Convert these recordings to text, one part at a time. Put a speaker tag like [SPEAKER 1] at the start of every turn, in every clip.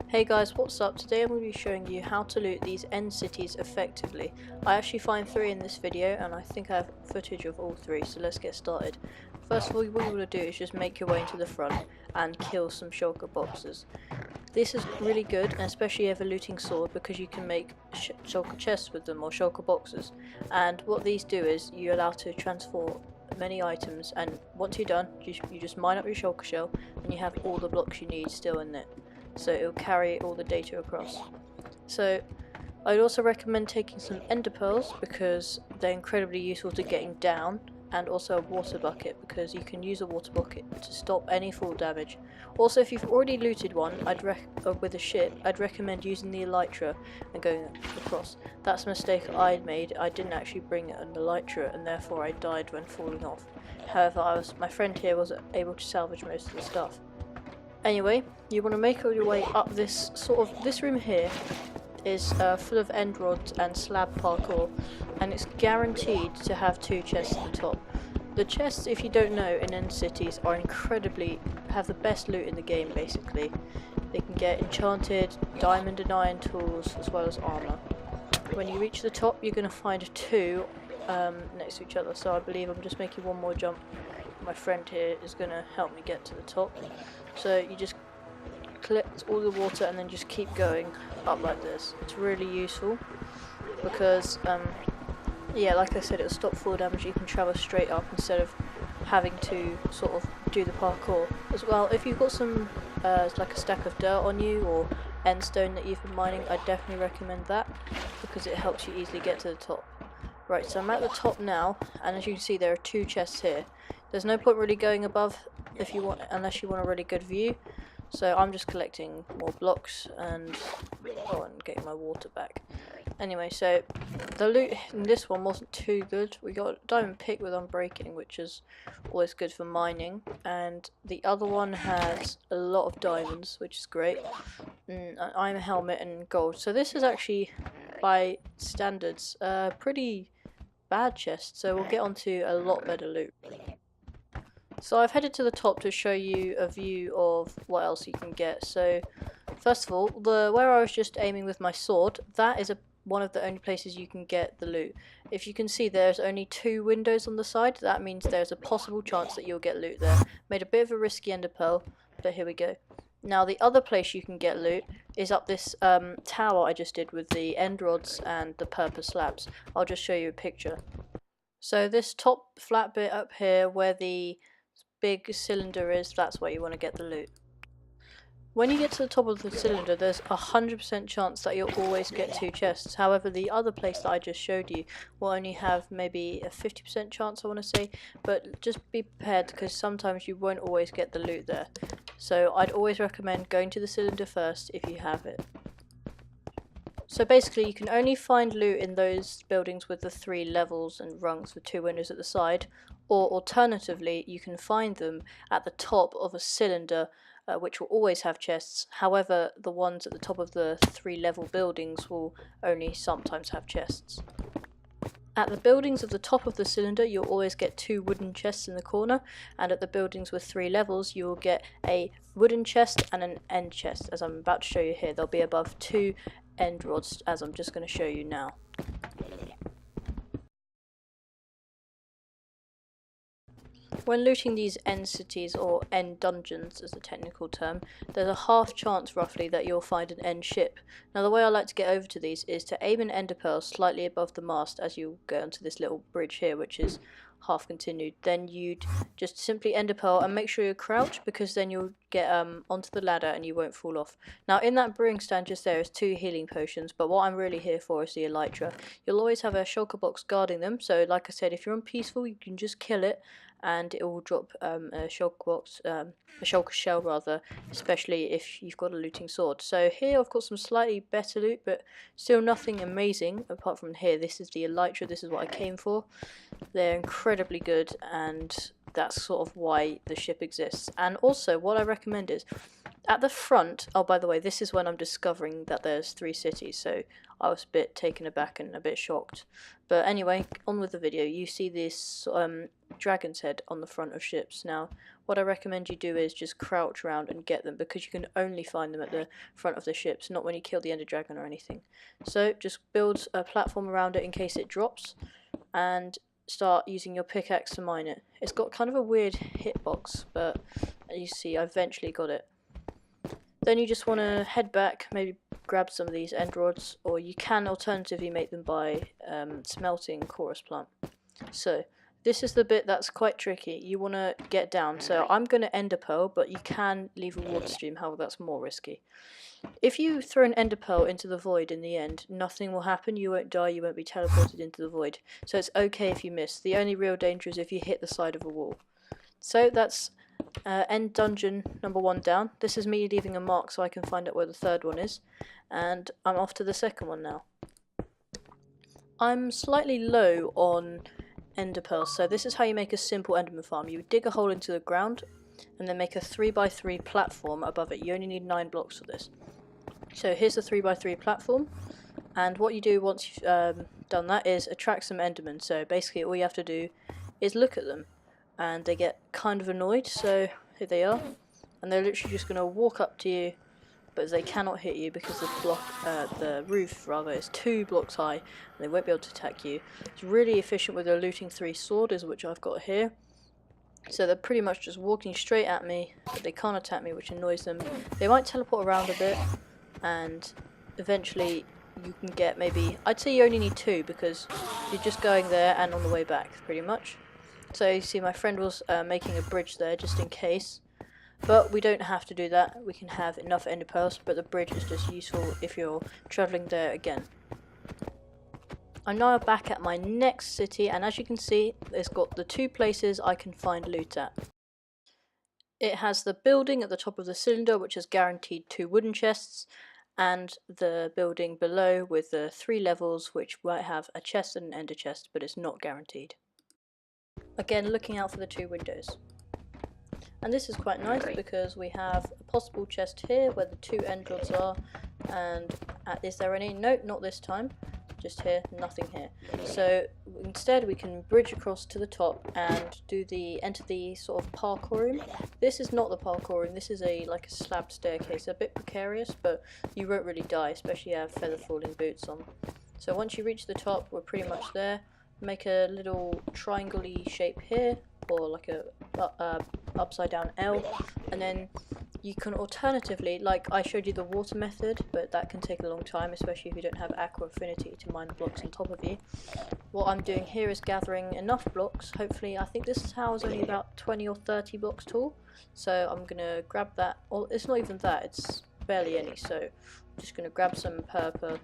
[SPEAKER 1] Hey guys, what's up? Today I'm going to be showing you how to loot these end cities effectively. I actually find 3 in this video and I think I have footage of all 3, so let's get started. First of all, what you want to do is just make your way into the front and kill some shulker boxes. This is really good, and especially if you have a looting sword, because you can make shulker chests with them or shulker boxes. And what these do is you allow to transfer many items, and once you're done, you just mine up your shulker shell and you have all the blocks you need still in it. So it will carry all the data across. So I'd also recommend taking some ender pearls because they're incredibly useful to getting down, and also a water bucket because you can use a water bucket to stop any fall damage. Also, if you've already looted one with a ship, I'd recommend using the elytra and going across. That's a mistake I'd made. I didn't actually bring an elytra and therefore I died when falling off. However, my friend here was able to salvage most of the stuff. Anyway, you want to make your way up this room here is full of end rods and slab parkour, and it's guaranteed to have 2 chests at the top. The chests, if you don't know, in end cities are have the best loot in the game basically. They can get enchanted, diamond and iron tools as well as armor. When you reach the top you're going to find 2 next to each other, so I believe I'm just making one more jump. My friend here is going to help me get to the top. So you just collect all the water and then just keep going up like this. It's really useful because yeah, like I said, it'll stop fall damage. You can travel straight up instead of having to sort of do the parkour. As well, if you've got some like a stack of dirt on you or end stone that you've been mining, I definitely recommend that because it helps you easily get to the top. Right, so I'm at the top now, and as you can see there are 2 chests here. There's no point really going above unless you want a really good view. So I'm just collecting more blocks and getting my water back. Anyway, so the loot in this one wasn't too good. We got a diamond pick with unbreaking, which is always good for mining, and the other one has a lot of diamonds, which is great. An iron helmet and gold. So this is actually, by standards, a pretty bad chest. So we'll get onto a lot better loot. So I've headed to the top to show you a view of what else you can get. So first of all, where I was just aiming with my sword, that is one of the only places you can get the loot. If you can see, there's only 2 windows on the side. That means there's a possible chance that you'll get loot there. Made a bit of a risky ender pearl, but here we go. Now the other place you can get loot is up this tower I just did with the end rods and the purple slabs. I'll just show you a picture. So this top flat bit up here where the big cylinder is, that's where you want to get the loot. When you get to the top of the cylinder, there's a 100% chance that you'll always get 2 chests. However, the other place that I just showed you will only have maybe a 50% chance, I want to say, but just be prepared because sometimes you won't always get the loot there. So I'd always recommend going to the cylinder first if you have it. So basically you can only find loot in those buildings with the 3 levels and rungs with 2 windows at the side, or alternatively you can find them at the top of a cylinder which will always have chests. However, the ones at the top of the 3 level buildings will only sometimes have chests. At the buildings at the top of the cylinder you'll always get 2 wooden chests in the corner, and at the buildings with 3 levels you will get a wooden chest and an end chest, as I'm about to show you here. They'll be above 2 end rods, as I'm just going to show you now. When looting these end cities, or end dungeons as a technical term, there's a half chance roughly that you'll find an end ship. Now the way I like to get over to these is to aim an ender pearl slightly above the mast as you go onto this little bridge here, which is half continued. Then you'd just simply ender pearl and make sure you crouch, because then you'll get onto the ladder and you won't fall off. Now in that brewing stand just there is 2 healing potions, but what I'm really here for is the elytra. You'll always have a shulker box guarding them, so like I said, if you're on peaceful you can just kill it and it will drop a shulker shell rather, especially if you've got a looting sword. So here I've got some slightly better loot, but still nothing amazing apart from here. This is the elytra, this is what I came for. They're incredibly good and that's sort of why the ship exists. And also, what I recommend is, at the front, oh, by the way, this is when I'm discovering that there's 3 cities, so I was a bit taken aback and a bit shocked. But anyway, on with the video. You see this dragon's head on the front of ships. Now, what I recommend you do is just crouch around and get them, because you can only find them at the front of the ships, not when you kill the ender dragon or anything. So just build a platform around it in case it drops, and start using your pickaxe to mine it. It's got kind of a weird hitbox, but you see I eventually got it. Then you just want to head back, maybe grab some of these end rods, or you can alternatively make them by smelting chorus plant. So this is the bit that's quite tricky. You want to get down. So I'm going to ender pearl, but you can leave a water stream, however that's more risky. If you throw an ender pearl into the void in the end, nothing will happen. You won't die, you won't be teleported into the void. So it's okay if you miss. The only real danger is if you hit the side of a wall. So that's end dungeon number 1 down. This is me leaving a mark so I can find out where the 3rd one is. And I'm off to the 2nd one now. I'm slightly low on ender pearls, so this is how you make a simple enderman farm. You dig a hole into the ground and then make a 3x3 platform above it. You only need 9 blocks for this. So here's the 3x3 platform, and what you do once you've done that is attract some endermen. So basically all you have to do is look at them, and they get kind of annoyed. So here they are, and they're literally just going to walk up to you, but they cannot hit you because the roof is 2 blocks high, and they won't be able to attack you. It's really efficient with a looting 3 sword, which I've got here. So they're pretty much just walking straight at me, but they can't attack me, which annoys them. They might teleport around a bit, and eventually you can get maybe, I'd say you only need 2, because you're just going there and on the way back, pretty much. So you see my friend was making a bridge there, just in case. But we don't have to do that, we can have enough ender pearls, but the bridge is just useful if you're travelling there again. I'm now back at my next city, and as you can see, it's got the 2 places I can find loot at. It has the building at the top of the cylinder, which is guaranteed 2 wooden chests, and the building below with the 3 levels, which might have a chest and an ender chest, but it's not guaranteed. Again, looking out for the 2 windows. And this is quite nice because we have a possible chest here where the 2 end rods are, and is there any? Nope, not this time. Just here, nothing here. So instead we can bridge across to the top and enter the sort of parkour room. This is not the parkour room, this is like a slab staircase, a bit precarious, but you won't really die, especially if you have feather falling boots on. So once you reach the top, we're pretty much there. Make a little triangle-y shape here, or like a upside down L, and then you can alternatively, like I showed you the water method, but that can take a long time, especially if you don't have aqua affinity to mine the blocks on top of you. What I'm doing here is gathering enough blocks. Hopefully, I think this tower is only about 20 or 30 blocks tall, so I'm gonna grab that. Or it's not even that, it's barely any, so I'm just gonna grab some purple,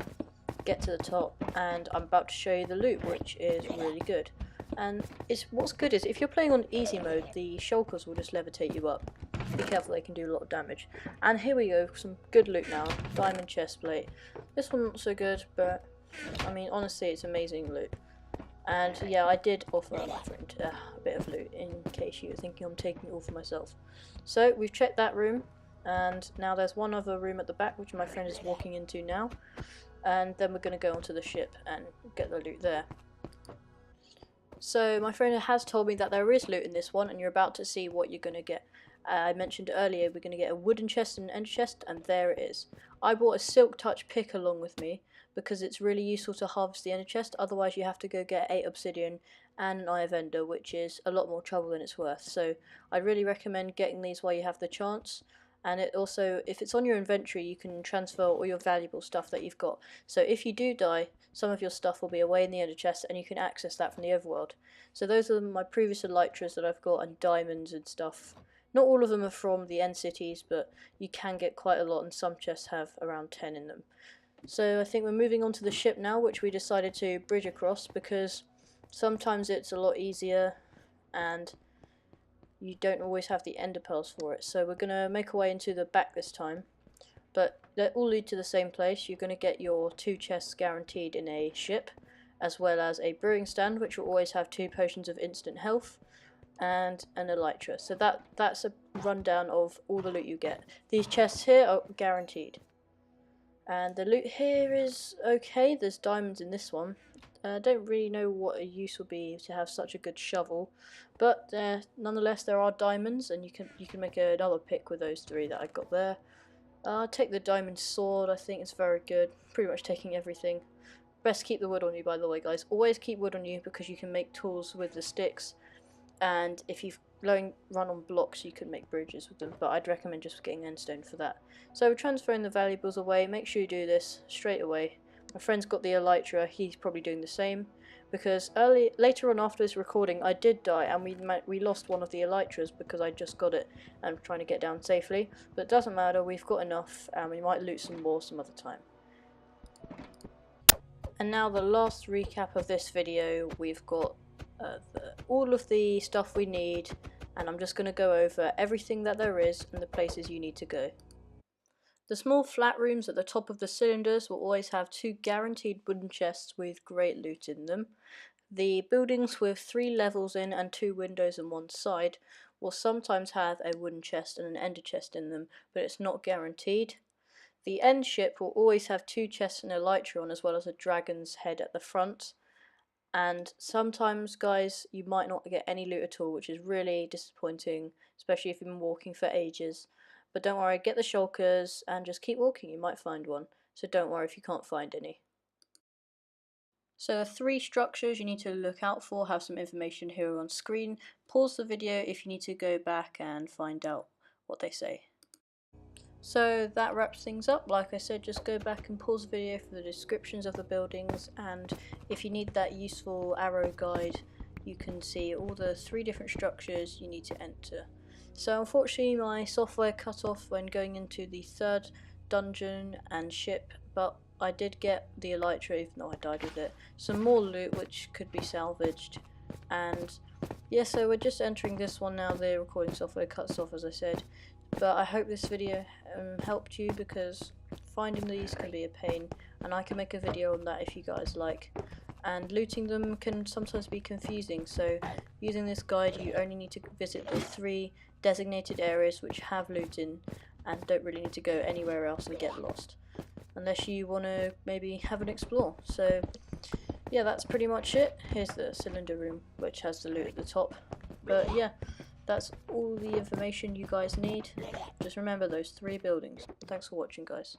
[SPEAKER 1] get to the top, and I'm about to show you the loot, which is really good. And what's good is if you're playing on easy mode, the shulkers will just levitate you up. Be careful, they can do a lot of damage. And here we go, some good loot now. Diamond chest plate. This one not so good, but I mean honestly it's amazing loot. And yeah, I did offer my friend a bit of loot in case you were thinking I'm taking it all for myself. So we've checked that room, and now there's one other room at the back which my friend is walking into now. And then we're going to go onto the ship and get the loot there. So my friend has told me that there is loot in this one, and you're about to see what you're going to get. I mentioned earlier we're going to get a wooden chest and an ender chest, and there it is. I brought a silk touch pick along with me because it's really useful to harvest the ender chest, otherwise you have to go get 8 obsidian and an eye of ender, which is a lot more trouble than it's worth. So I really recommend getting these while you have the chance. And it also, if it's on your inventory, you can transfer all your valuable stuff that you've got. So if you do die, some of your stuff will be away in the ender chest, and you can access that from the overworld. So those are my previous elytras that I've got, and diamonds and stuff. Not all of them are from the end cities, but you can get quite a lot, and some chests have around 10 in them. So I think we're moving on to the ship now, which we decided to bridge across, because sometimes it's a lot easier, and you don't always have the ender pearls for it. So we're going to make our way into the back this time, but they all lead to the same place. You're going to get your 2 chests guaranteed in a ship, as well as a brewing stand, which will always have 2 potions of instant health, and an elytra. So that's a rundown of all the loot you get. These chests here are guaranteed. And the loot here is okay. There's diamonds in this one. I don't really know what a use will be to have such a good shovel, but nonetheless there are diamonds, and you can make another pick with those 3 that I got there. I'll take the diamond sword. I think it's very good. Pretty much taking everything. Best keep the wood on you, by the way, guys. Always keep wood on you because you can make tools with the sticks, and if you've run on blocks you can make bridges with them, but I'd recommend just getting endstone for that. So transferring the valuables away, make sure you do this straight away. My friend's got the elytra, he's probably doing the same, because later on after this recording I did die, and we lost one of the elytras because I just got it and I'm trying to get down safely, but it doesn't matter, we've got enough and we might loot some more some other time. And now the last recap of this video, we've got all of the stuff we need, and I'm just going to go over everything that there is and the places you need to go. The small flat rooms at the top of the cylinders will always have 2 guaranteed wooden chests with great loot in them. The buildings with 3 levels in and 2 windows on one side will sometimes have a wooden chest and an ender chest in them, but it's not guaranteed. The end ship will always have 2 chests and a elytra on, as well as a dragon's head at the front. And sometimes, guys, you might not get any loot at all, which is really disappointing, especially if you've been walking for ages. But don't worry, get the shulkers and just keep walking, you might find one. So don't worry if you can't find any. So the 3 structures you need to look out for have some information here on screen. Pause the video if you need to go back and find out what they say. So that wraps things up. Like I said, just go back and pause the video for the descriptions of the buildings, and if you need that useful arrow guide you can see all the 3 different structures you need to enter. So unfortunately my software cut off when going into the 3rd dungeon and ship, but I did get the elytra even though I died with it. Some more loot which could be salvaged, and yeah, so we're just entering this one now. The recording software cuts off, as I said. But I hope this video helped you, because finding these can be a pain, and I can make a video on that if you guys like. And looting them can sometimes be confusing, so using this guide you only need to visit the 3 designated areas which have loot in, and don't really need to go anywhere else and get lost, unless you want to maybe have an explore. So yeah, that's pretty much it. Here's the cylinder room which has the loot at the top, but yeah, that's all the information you guys need. Just remember those 3 buildings. Thanks for watching, guys.